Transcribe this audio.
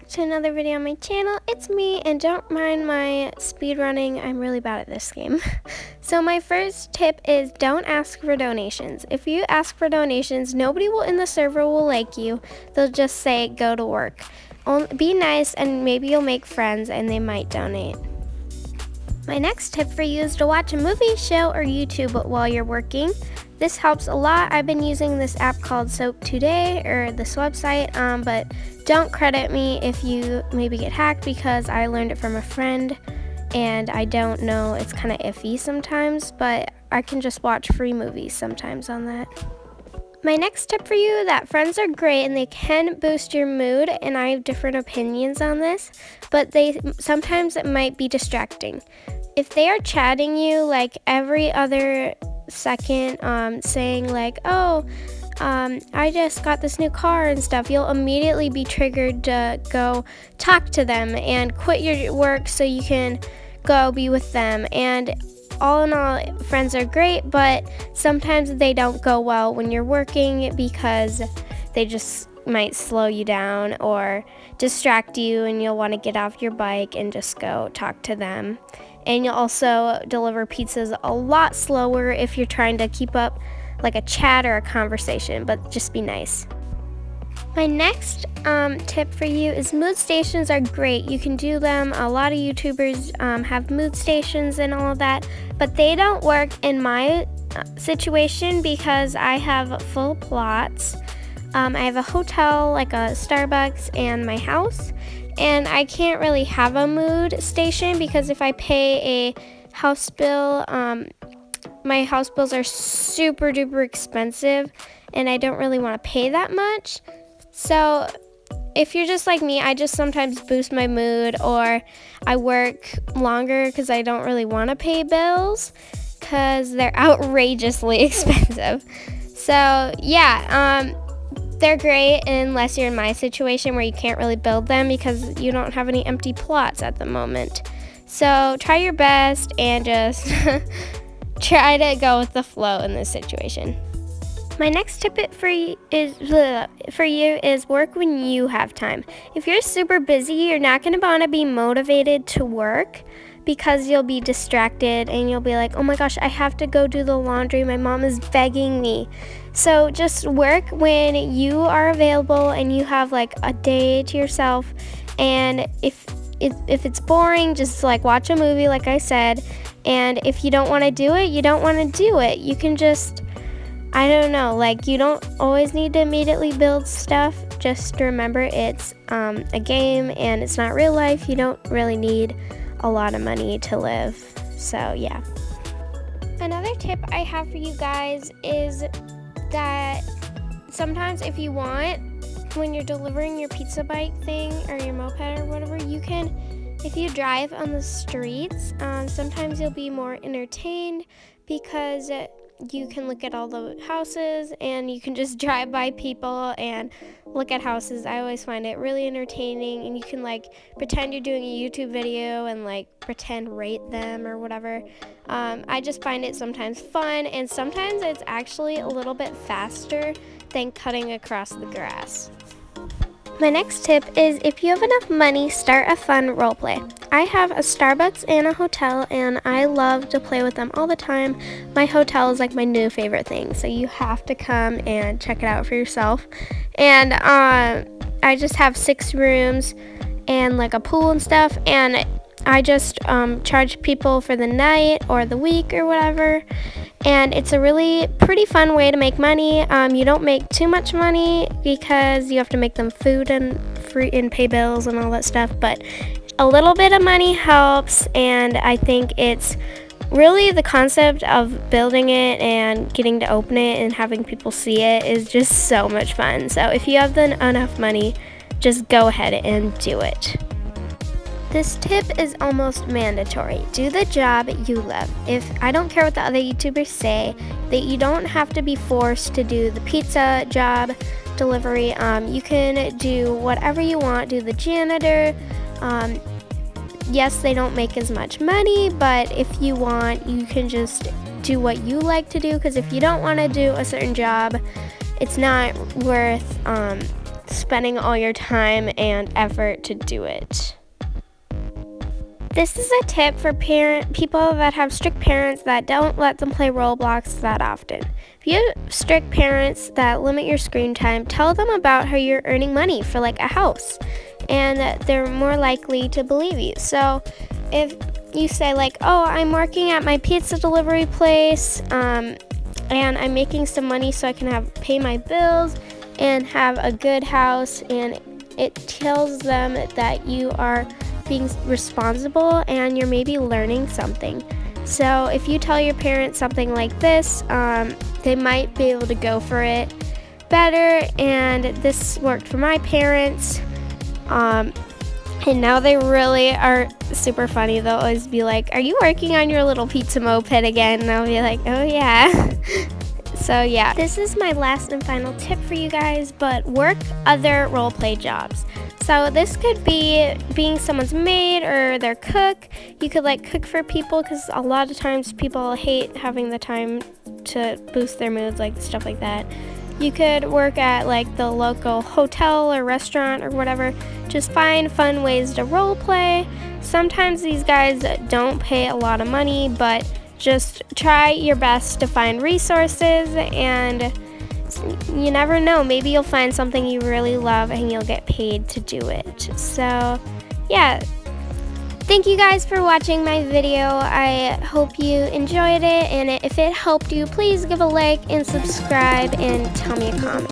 back to another video on my channel. It's me, and don't mind my speed running. I'm really bad at this game. So my first tip is don't ask for donations. If you ask for donations, nobody in the server will like you. They'll just say go to work. Be nice and maybe you'll make friends and they might donate. My next tip for you is to watch a movie, show, or YouTube while you're working. This helps a lot. I've been using this app called Soap Today, or this website, but don't credit me if you maybe get hacked because I learned it from a friend and I don't know, it's kind of iffy sometimes, but I can just watch free movies sometimes on that. My next tip for you, that friends are great and they can boost your mood, and I have different opinions on this, but sometimes it might be distracting. If they are chatting you like every other second, saying like, I just got this new car and stuff, you'll immediately be triggered to go talk to them and quit your work so you can go be with them. And all in all, friends are great, but sometimes they don't go well when you're working because they just might slow you down or distract you, and you'll want to get off your bike and just go talk to them. And you'll also deliver pizzas a lot slower if you're trying to keep up like a chat or a conversation, but just be nice. My next tip for you is mood stations are great. You can do them. A lot of YouTubers have mood stations and all of that, but they don't work in my situation because I have full plots. I have a hotel, like a Starbucks, and my house, and I can't really have a mood station because if I pay a house bill, my house bills are super duper expensive and I don't really want to pay that much. So if you're just like me, I just sometimes boost my mood, or I work longer because I don't really want to pay bills because they're outrageously expensive. So yeah, they're great unless you're in my situation where you can't really build them because you don't have any empty plots at the moment. So try your best and just try to go with the flow in this situation. My next tip for you is work when you have time. If you're super busy, you're not going to want to be motivated to work because you'll be distracted and you'll be like, oh my gosh, I have to go do the laundry. My mom is begging me. So just work when you are available and you have like a day to yourself. And if it's boring, just like watch a movie, like I said. And if you don't want to do it, you don't want to do it. You can just, I don't know, like you don't always need to immediately build stuff. Just remember it's a game and it's not real life. You don't really need a lot of money to live. So yeah. Another tip I have for you guys is that sometimes if you want, when you're delivering your pizza bike thing or your moped or whatever, you can, if you drive on the streets, sometimes you'll be more entertained because you can look at all the houses and you can just drive by people and look at houses. I always find it really entertaining, and you can like pretend you're doing a YouTube video and like pretend rate them or whatever. I just find it sometimes fun, and sometimes it's actually a little bit faster than cutting across the grass. My next tip is if you have enough money, start a fun roleplay. I have a Starbucks and a hotel, and I love to play with them all the time. My hotel is like my new favorite thing, so you have to come and check it out for yourself. And I just have 6 rooms and like a pool and stuff, and I just charge people for the night or the week or whatever. And it's a really pretty fun way to make money. You don't make too much money because you have to make them food and free and pay bills and all that stuff, but a little bit of money helps, and I think it's really the concept of building it and getting to open it and having people see it is just so much fun. So if you have enough money, just go ahead and do it. This tip is almost mandatory. Do the job you love. I don't care what the other YouTubers say, that you don't have to be forced to do the pizza job delivery. You can do whatever you want. Do the janitor. Yes, they don't make as much money, but if you want, you can just do what you like to do, because if you don't want to do a certain job, it's not worth spending all your time and effort to do it. This is a tip for people that have strict parents that don't let them play Roblox that often. If you have strict parents that limit your screen time, tell them about how you're earning money for like a house, and they're more likely to believe you. So if you say like, oh, I'm working at my pizza delivery place, and I'm making some money so I can pay my bills and have a good house, and it tells them that you are being responsible and you're maybe learning something. So if you tell your parents something like this, they might be able to go for it better, and this worked for my parents. And now they really are super funny. They'll always be like, are you working on your little pizza moped again? And I'll be like, oh yeah. So yeah, this is my last and final tip for you guys, but work other role play jobs. So this could be being someone's maid or their cook. You could like cook for people, because a lot of times people hate having the time to boost their moods, like stuff like that. You could work at like the local hotel or restaurant or whatever. Just find fun ways to role play. Sometimes these guys don't pay a lot of money, but just try your best to find resources, and you never know, maybe you'll find something you really love and you'll get paid to do it. So yeah, thank you guys for watching my video. I hope you enjoyed it, and if it helped you, please give a like and subscribe and tell me a comment.